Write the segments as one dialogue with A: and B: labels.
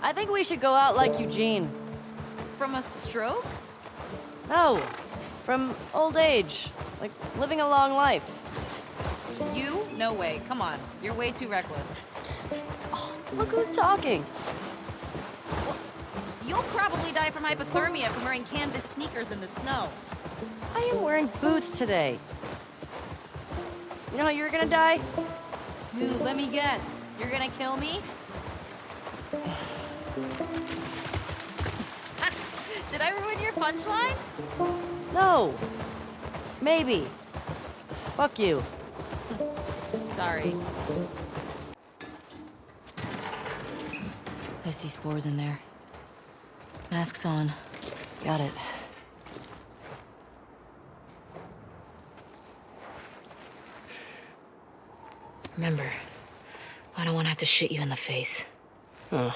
A: I think we should go out like Eugene.
B: From a stroke?
A: No, from old age. Like, living a long life.
B: You? No way. Come on. You're way too reckless.
A: Oh, look who's talking.
B: Well, you'll probably die from hypothermia from wearing canvas sneakers in the snow.
A: I am wearing boots today. You know how you're gonna die?
B: Ooh, let me guess. You're gonna kill me? Did I ruin your punchline?
A: No. Maybe. Fuck you.
B: Sorry. I see spores in there. Mask's on.
A: Got it.
B: Remember, I don't want to have to shit you in the face.
A: Oh,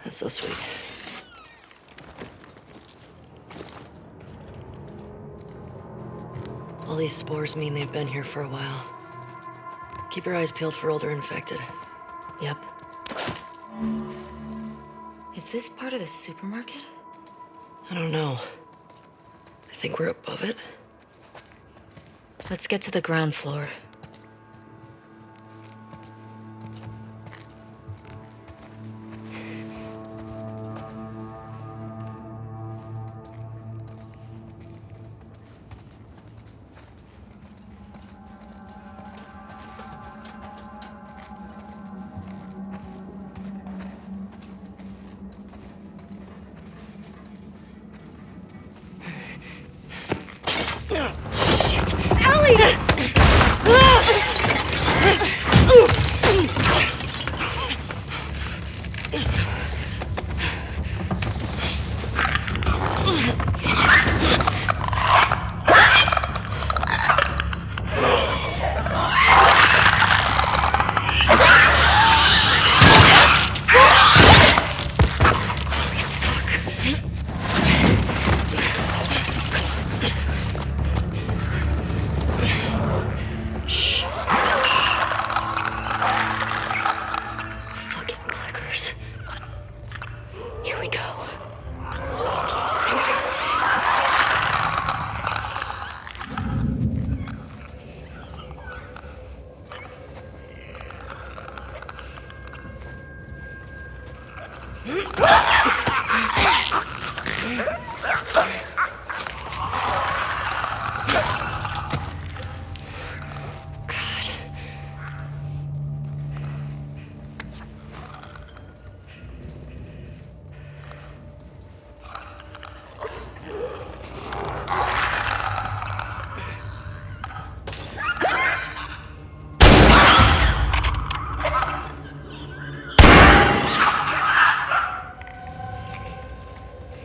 A: that's so sweet. All these spores mean they've been here for a while. Keep your eyes peeled for older infected.
B: Yep. Is this part of the supermarket?
A: I don't know. I think we're above it.
B: Let's get to the ground floor.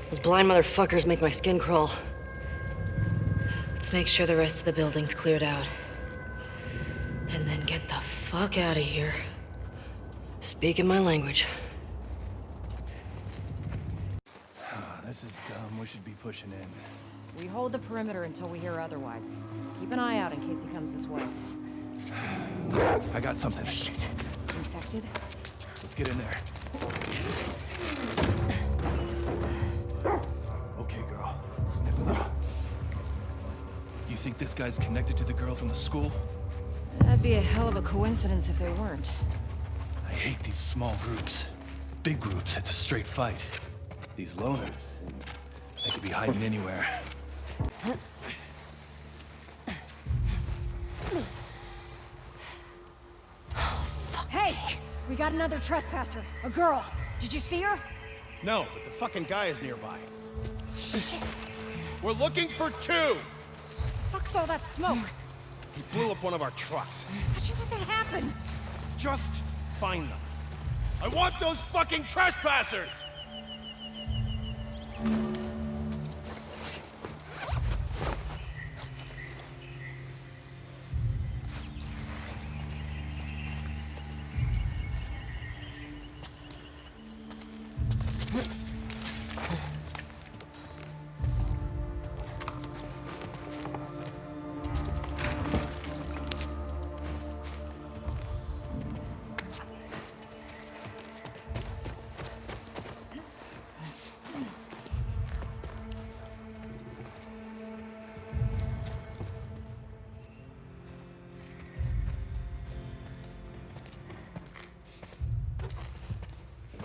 A: Those blind motherfuckers make my skin crawl.
B: Let's make sure the rest of the building's cleared out. And then get the fuck out of here.
A: Speaking my language.
C: This is dumb. We should be pushing in.
D: We hold the perimeter until we hear otherwise. Keep an eye out in case he comes this way.
C: I got something.
D: Shit. Infected?
C: Let's get in there. Okay, girl. Sniff it up. You think this guy's connected to the girl from the school?
D: That'd be a hell of a coincidence if they weren't.
C: I hate these small groups. Big groups, it's a straight fight. These loners, they could be hiding anywhere.
D: Hey! We got another trespasser. A girl. Did you see her?
E: No, but the fucking guy is nearby.
D: Shit.
E: We're looking for two!
D: Fuck's all that smoke?
E: He blew up one of our trucks.
D: How'd you let that happen?
E: Just find them. I want those fucking trespassers!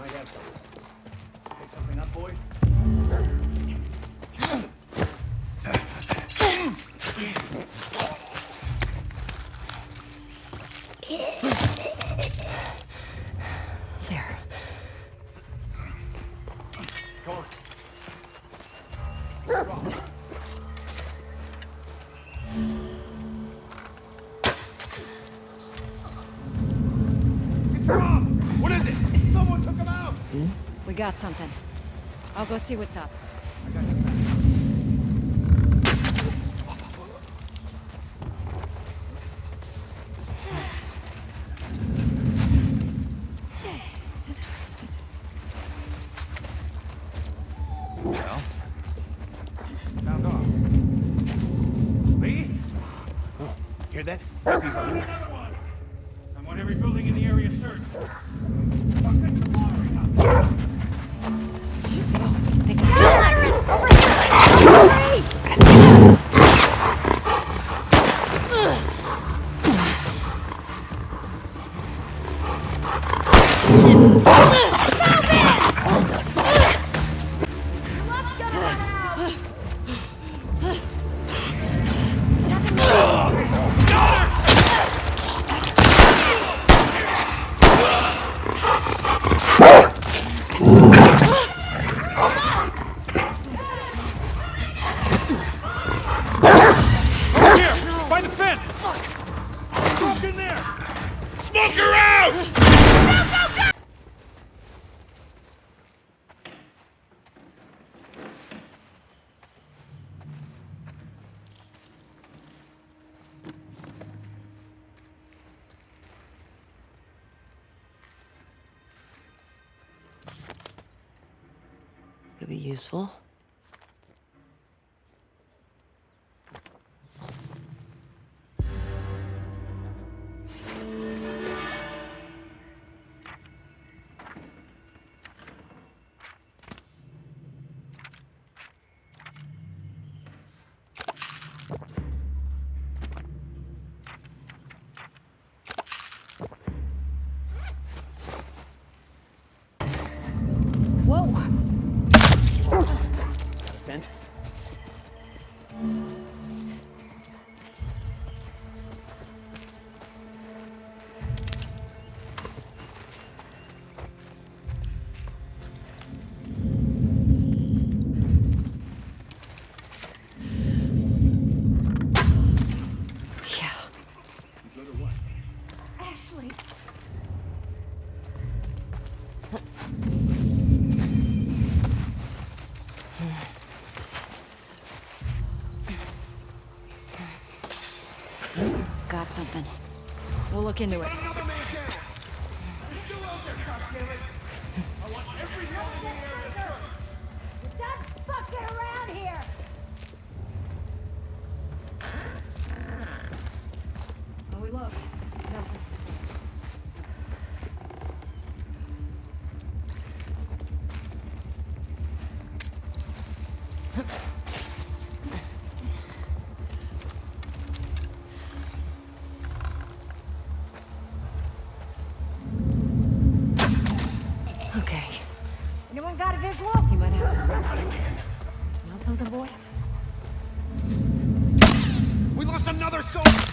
C: Might have something. Pick something up, boy?
A: There.
C: Come on.
E: What is it? Someone took him out!
D: We got something. I'll go see what's up.
E: Well, sound off. Lee? Oh, hear that? Another one! I want every building in the area searched.
A: Could be useful.
D: Whoa!
C: Got a scent?
A: Yeah.
E: Good or what?
D: Ashley! Got something. We'll look into it.
E: Another man down! He's still out there, goddammit! I want every building in the area searched!
D: Stop fucking around here! Oh, we looked. Nothing.
A: Okay.
D: Anyone got a visual? You might have something. Smell something, boy?
E: We lost another soldier!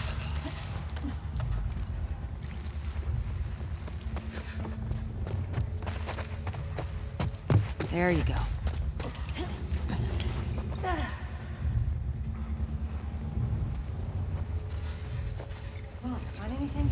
A: There you go.
D: Come on, find anything?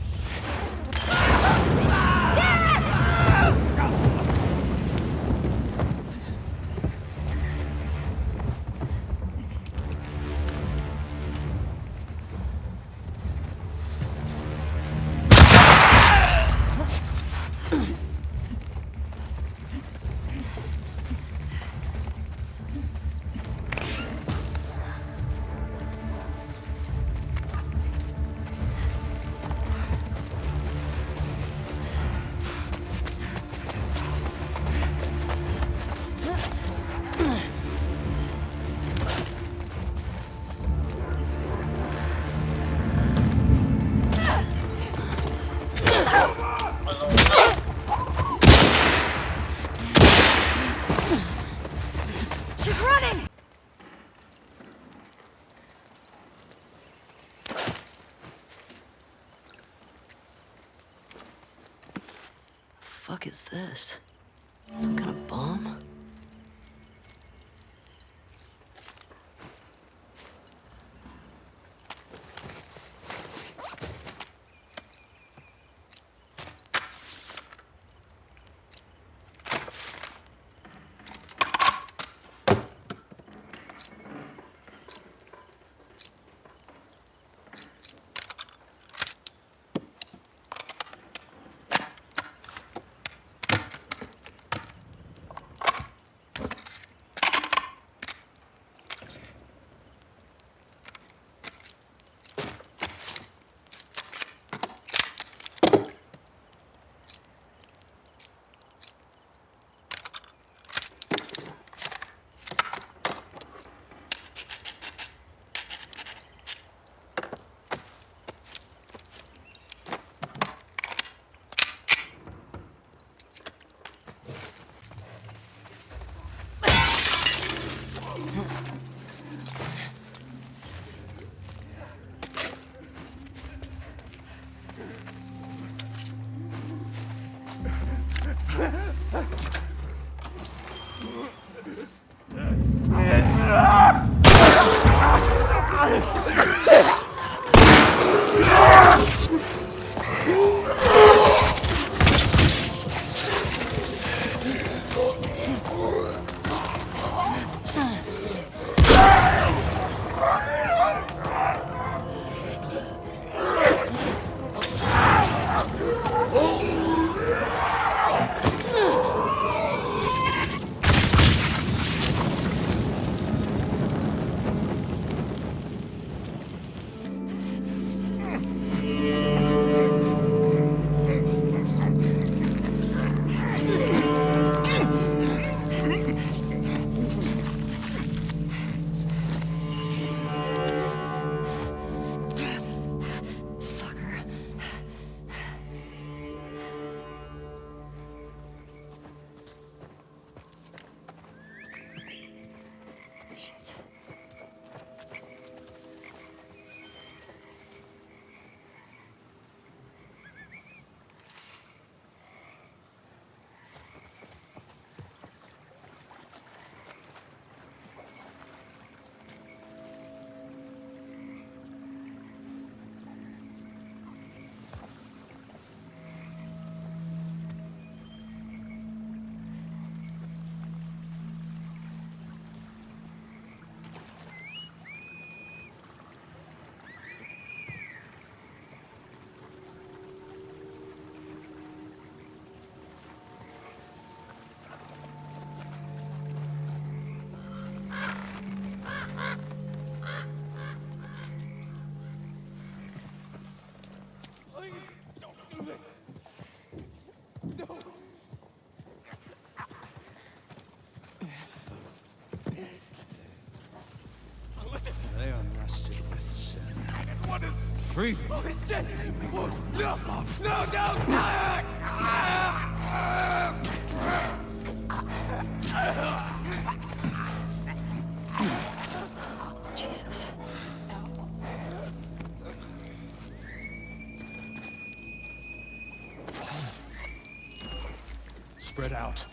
A: fuck is this? Some kind of bomb?
C: They unrusted with sin.
E: What is...
C: Free.
E: Oh, shit! Whoa, no! No, no!
A: Jesus.
C: Spread out.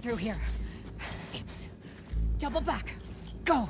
D: through here. Damn it. Double back. Go!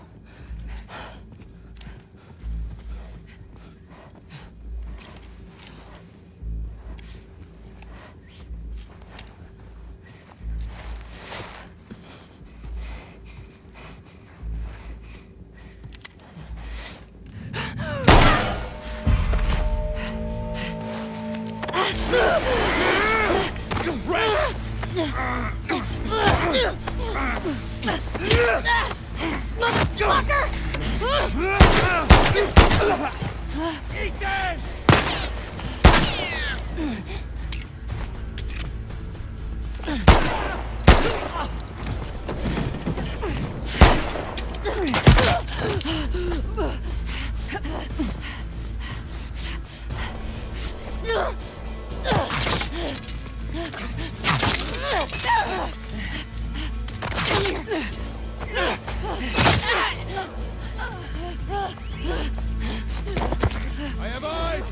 E: I have eyes!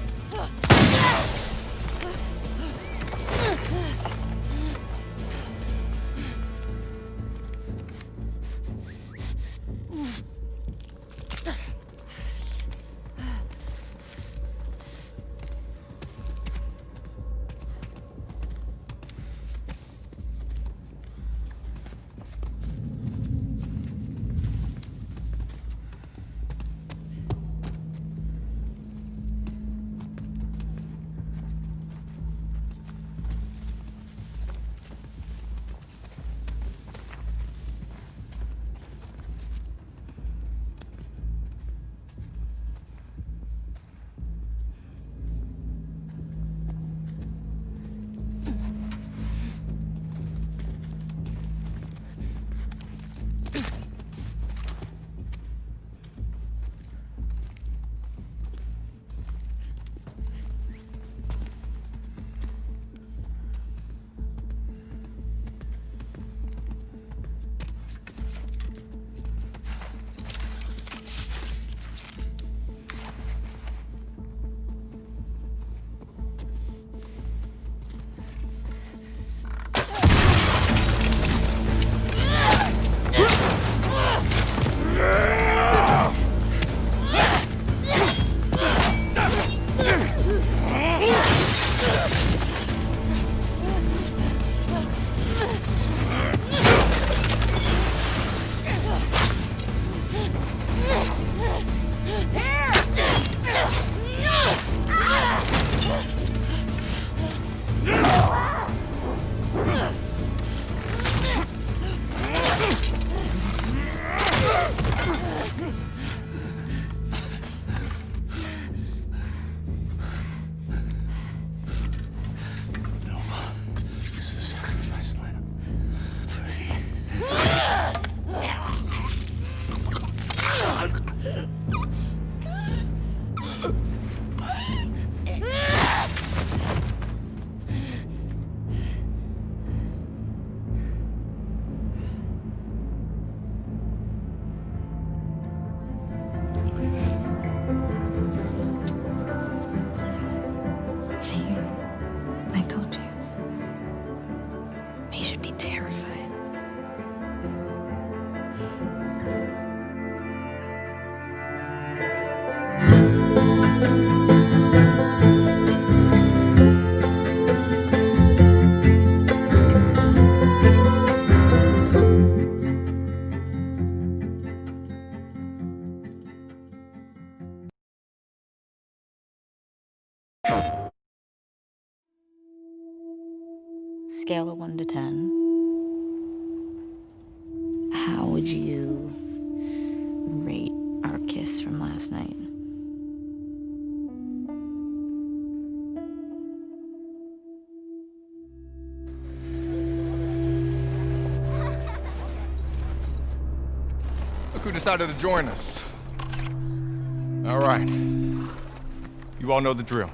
B: Scale of 1 to 10. How would you rate our kiss from last night?
F: Look who decided to join us. All right. You all know the drill.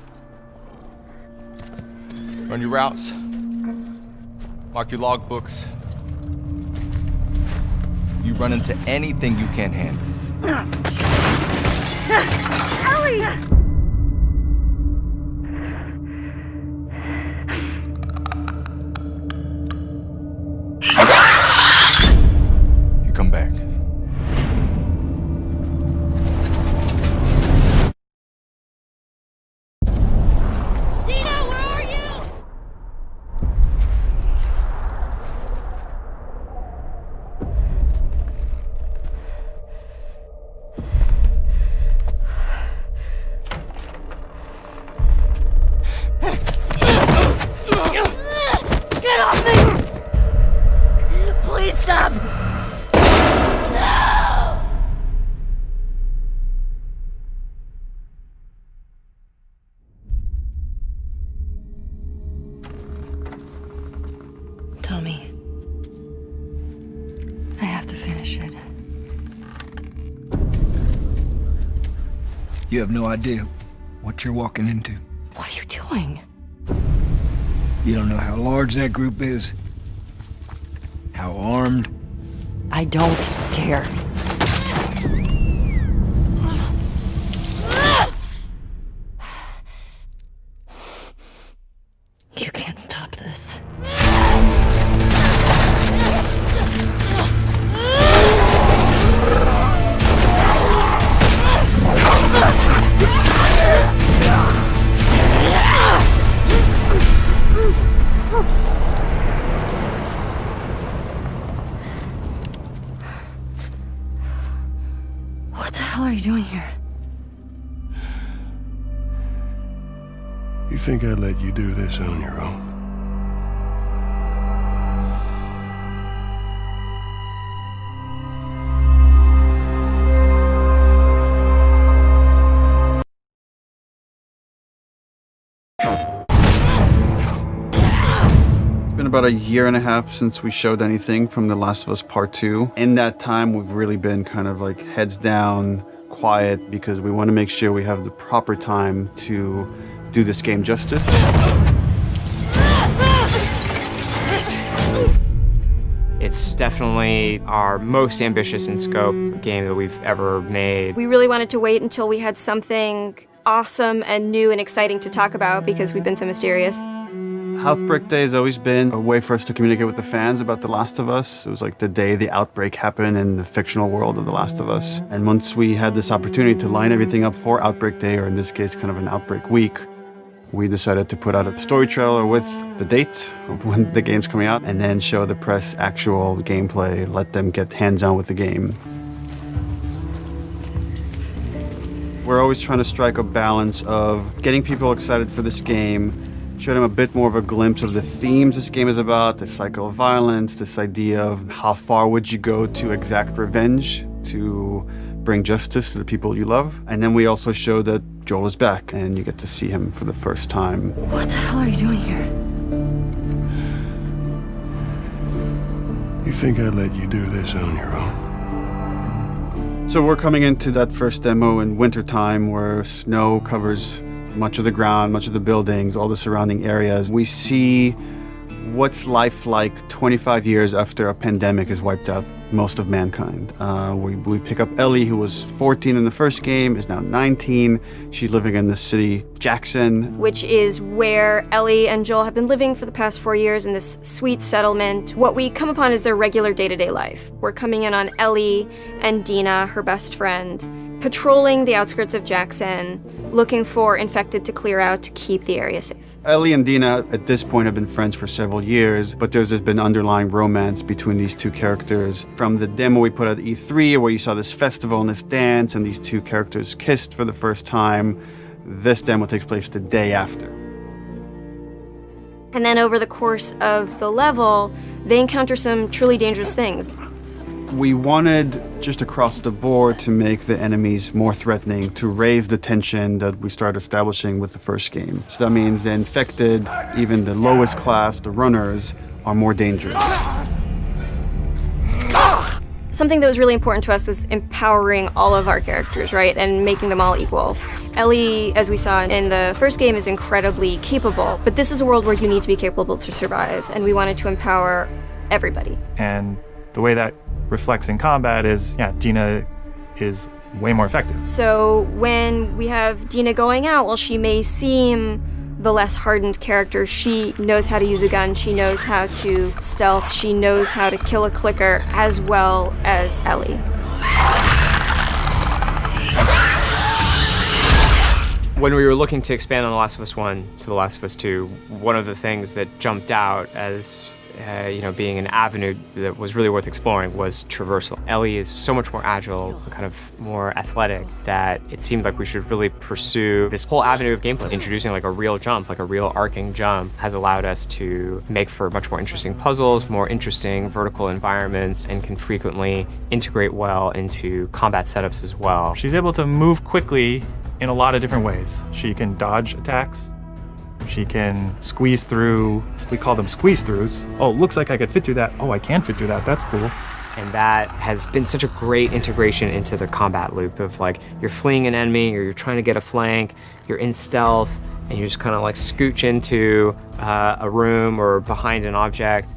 F: Run your routes. Mark your logbooks. You run into anything you can't handle. Ellie!
A: to finish it.
G: You have no idea what you're walking into.
A: What are you doing?
G: You don't know how large that group is, how armed.
A: I don't care. You can't stop this. What the hell are you doing here?
H: You think I'd let you do this on your own?
I: It's been about a year and a half since we showed anything from The Last of Us Part 2. In that time, we've really been kind of like heads down, quiet, because we want to make sure we have the proper time to do this game justice.
J: It's definitely our most ambitious in scope game that we've ever made.
K: We really wanted to wait until we had something awesome and new and exciting to talk about because we've been so mysterious.
I: Outbreak Day has always been a way for us to communicate with the fans about The Last of Us. It was like the day the outbreak happened in the fictional world of The Last of Us. And once we had this opportunity to line everything up for Outbreak Day, or in this case, kind of an Outbreak Week, we decided to put out a story trailer with the date of when the game's coming out, and then show the press actual gameplay, let them get hands-on with the game. We're always trying to strike a balance of getting people excited for this game, show them a bit more of a glimpse of the themes this game is about, the cycle of violence, this idea of how far would you go to exact revenge to bring justice to the people you love. And then we also show that Joel is back and you get to see him for the first time.
A: What the hell are you doing here?
H: You think I'd let you do this on your own?
I: So we're coming into that first demo in wintertime where snow covers much of the ground, much of the buildings, all the surrounding areas. We see what's life like 25 years after a pandemic has wiped out most of mankind. We pick up Ellie, who was 14 in the first game, is now 19. She's living in the city, Jackson.
K: Which is where Ellie and Joel have been living for the past 4 years in this sweet settlement. What we come upon is their regular day-to-day life. We're coming in on Ellie and Dina, her best friend, patrolling the outskirts of Jackson, looking for infected to clear out to keep the area safe.
I: Ellie and Dina at this point have been friends for several years, but there's been underlying romance between these two characters. From the demo we put at E3, where you saw this festival and this dance, and these two characters kissed for the first time, this demo takes place the day after.
K: And then over the course of the level, they encounter some truly dangerous things.
I: We wanted just across the board to make the enemies more threatening, to raise the tension that we started establishing with the first game. So that means the infected, even the lowest class, the runners, are more dangerous.
K: Something that was really important to us was empowering all of our characters, right, and making them all equal. Ellie, as we saw in the first game, is incredibly capable, but this is a world where you need to be capable to survive, and we wanted to empower everybody.
L: And the way that reflects in combat is, yeah, Dina is way more effective.
K: So when we have Dina going out, while she may seem the less hardened character, she knows how to use a gun, she knows how to stealth, she knows how to kill a clicker as well as Ellie.
J: When we were looking to expand on The Last of Us 1 to The Last of Us 2, one of the things that jumped out as being an avenue that was really worth exploring was traversal. Ellie is so much more agile, kind of more athletic, that it seemed like we should really pursue this whole avenue of gameplay. Introducing like a real jump, like a real arcing jump, has allowed us to make for much more interesting puzzles, more interesting vertical environments, and can frequently integrate well into combat setups as well.
L: She's able to move quickly in a lot of different ways. She can dodge attacks. She can squeeze through, we call them squeeze throughs. Oh, looks like I could fit through that. Oh, I can fit through that, that's cool.
J: And that has been such a great integration into the combat loop of like, you're fleeing an enemy, or you're trying to get a flank, you're in stealth, and you just kind of like scooch into a room or behind an object.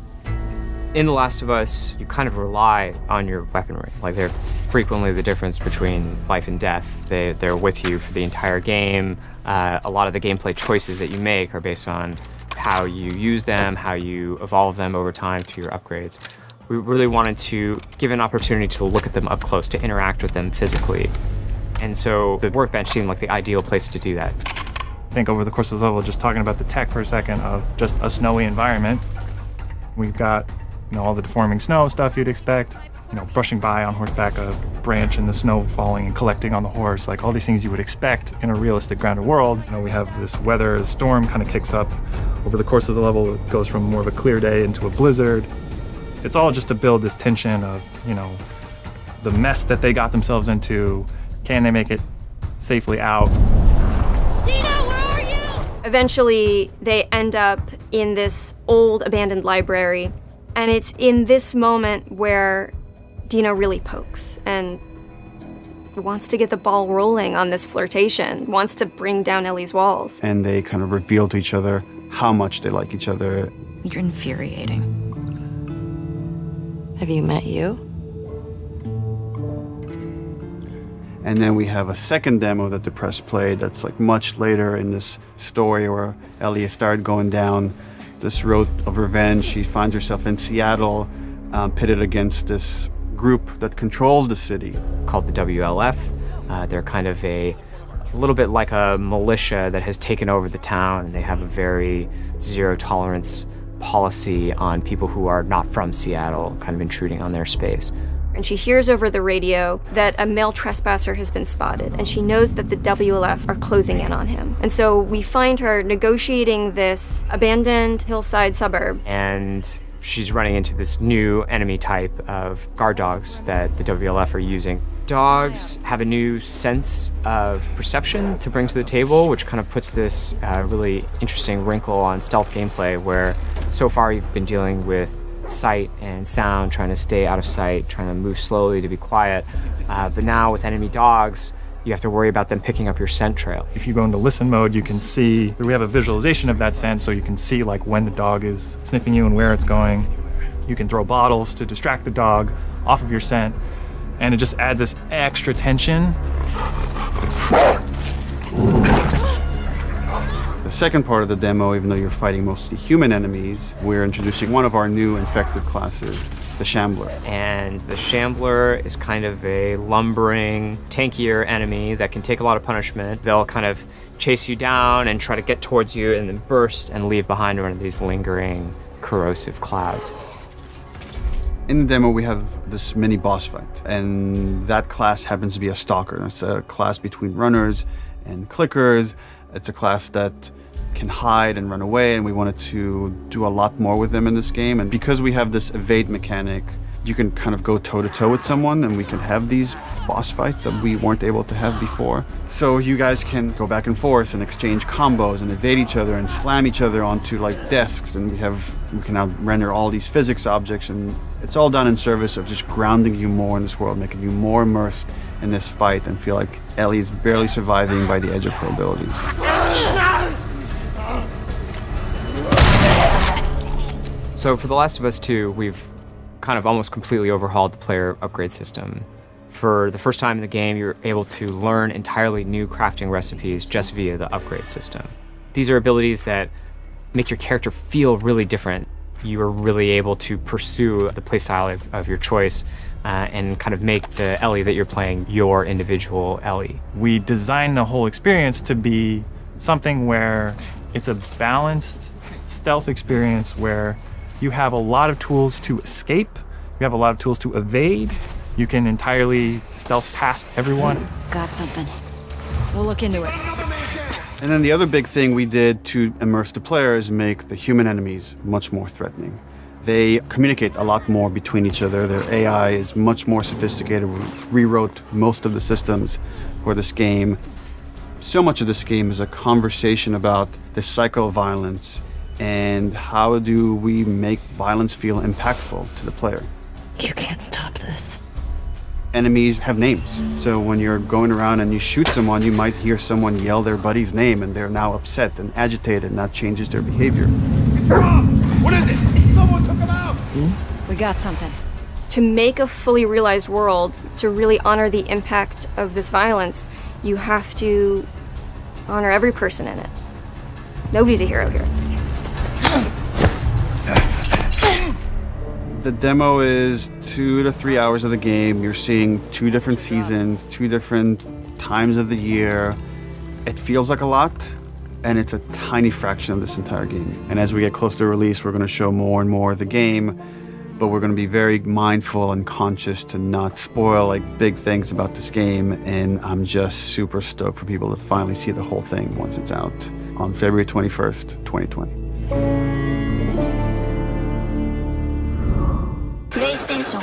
J: In The Last of Us, you kind of rely on your weaponry. Like, they're frequently the difference between life and death. They're with you for the entire game. A lot of the gameplay choices that you make are based on how you use them, how you evolve them over time through your upgrades. We really wanted to give an opportunity to look at them up close, to interact with them physically. And so the workbench seemed like the ideal place to do that.
L: I think over the course of the level, just talking about the tech for a second of just a snowy environment, we've got all the deforming snow stuff you'd expect, brushing by on horseback a branch and the snow falling and collecting on the horse, like all these things you would expect in a realistic grounded world. We have this weather, the storm kind of kicks up. Over the course of the level, it goes from more of a clear day into a blizzard. It's all just to build this tension of, the mess that they got themselves into. Can they make it safely out?
K: Dina, where are you? Eventually, they end up in this old abandoned library. And it's in this moment where Dina really pokes and wants to get the ball rolling on this flirtation, wants to bring down Ellie's walls.
I: And they kind of reveal to each other how much they like each other.
A: You're infuriating. Have you met you?
I: And then we have a second demo that the press played that's like much later in this story where Ellie started going down this road of revenge. She finds herself in Seattle, pitted against this group that controls the city.
J: Called the WLF. They're kind of a little bit like a militia that has taken over the town, and they have a very zero tolerance policy on people who are not from Seattle, kind of intruding on their space.
K: And she hears over the radio that a male trespasser has been spotted, and she knows that the WLF are closing in on him. And so we find her negotiating this abandoned hillside suburb.
J: And she's running into this new enemy type of guard dogs that the WLF are using. Dogs have a new sense of perception to bring to the table, which kind of puts this really interesting wrinkle on stealth gameplay, where so far you've been dealing with sight and sound, trying to stay out of sight, trying to move slowly to be quiet. But now with enemy dogs, you have to worry about them picking up your scent trail.
L: If you go into listen mode, you can see, we have a visualization of that scent, so you can see like when the dog is sniffing you and where it's going. You can throw bottles to distract the dog off of your scent, and it just adds this extra tension.
I: The second part of the demo, even though you're fighting mostly human enemies, we're introducing one of our new infected classes, the Shambler.
J: And the Shambler is kind of a lumbering, tankier enemy that can take a lot of punishment. They'll kind of chase you down and try to get towards you and then burst and leave behind one of these lingering, corrosive clouds.
I: In the demo, we have this mini boss fight, and that class happens to be a stalker. It's a class between runners and clickers. It's a class that can hide and run away, and we wanted to do a lot more with them in this game. And because we have this evade mechanic, you can kind of go toe-to-toe with someone, and we can have these boss fights that we weren't able to have before. So you guys can go back and forth and exchange combos and evade each other and slam each other onto like desks, and we can now render all these physics objects, and it's all done in service of just grounding you more in this world, making you more immersed in this fight and feel like Ellie is barely surviving by the edge of her abilities.
J: So for The Last of Us 2, we've kind of almost completely overhauled the player upgrade system. For the first time in the game, you're able to learn entirely new crafting recipes just via the upgrade system. These are abilities that make your character feel really different. You are really able to pursue the playstyle of your choice and kind of make the Ellie that you're playing your individual Ellie.
L: We designed the whole experience to be something where it's a balanced stealth experience where you have a lot of tools to escape, you have a lot of tools to evade, you can entirely stealth past everyone.
D: Got something. We'll look into it.
I: And then the other big thing we did to immerse the player is make the human enemies much more threatening. They communicate a lot more between each other. Their AI is much more sophisticated. We rewrote most of the systems for this game. So much of this game is a conversation about the cycle of violence and how do we make violence feel impactful to the player.
A: You can't stop this.
I: Enemies have names. So when you're going around and you shoot someone, you might hear someone yell their buddy's name and they're now upset and agitated, and that changes their behavior.
E: What is it? Someone took him out!
D: We got something.
K: To make a fully realized world, to really honor the impact of this violence, you have to honor every person in it. Nobody's a hero here.
I: The demo is 2 to 3 hours of the game. You're seeing 2 different seasons, 2 different times of the year. It feels like a lot, and it's a tiny fraction of this entire game. And as we get closer to release, we're going to show more and more of the game, but we're going to be very mindful and conscious to not spoil like big things about this game. And I'm just super stoked for people to finally see the whole thing once it's out on February 21st, 2020.
M: PlayStation